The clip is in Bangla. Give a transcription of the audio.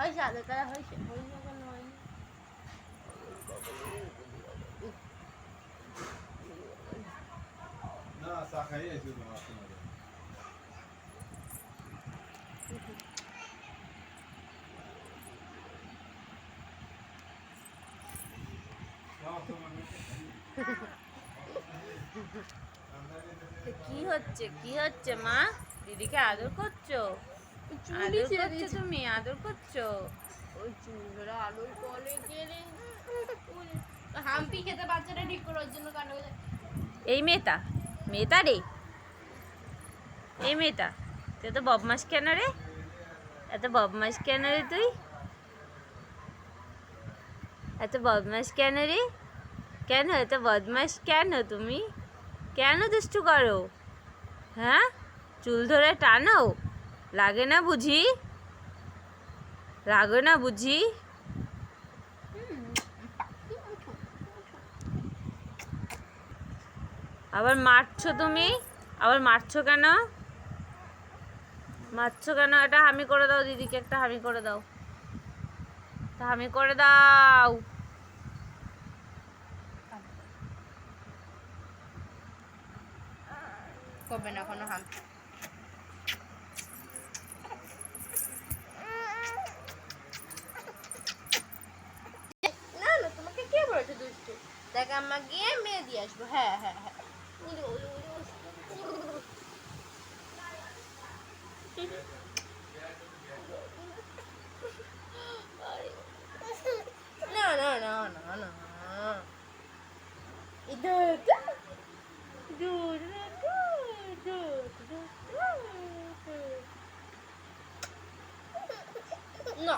হয়েছে আগে করা হয়েছে কেন হয়নি? না চা খাই আইছি তোমার কি হচ্ছে কি হচ্ছে মা? দিদিকে আদর করছো? আদর করছো তুমি? আদর করছো? ওই চুলগুলো আলুর কলে গেলে হাম্পি খেতে বাচ্চাটা ঠিক করে ওর জন্য কান্না করে। এই মেয়েটা মেয়েটা রে, এই মেয়েটা তুই তো বদমাস কেন রে? এত বদমাস কেন রে তুই? এত বদমাস কেন রে? কেন এত বদমাস কেন তুমি? কেন দুষ্টু করো? হ্যাঁ, চুল ধরে টানো? লাগে না বুঝি? লাগে না বুঝি? আবার মারছো তুমি? আবার মারছো কেন? মারছো কেন? এটা হামি করে দাও দিদিকে, একটা হামি করে দাও, একটা হামি করে দাও। করবে না কোনো হাম্পি। না না, তোমাকে কে বলেছে দুষ্টু? দেখ আমরা গিয়ে মেয়ে দিয়ে আসবো। হ্যাঁ হ্যাঁ হ্যাঁ। না না না না না, ইধর দূর না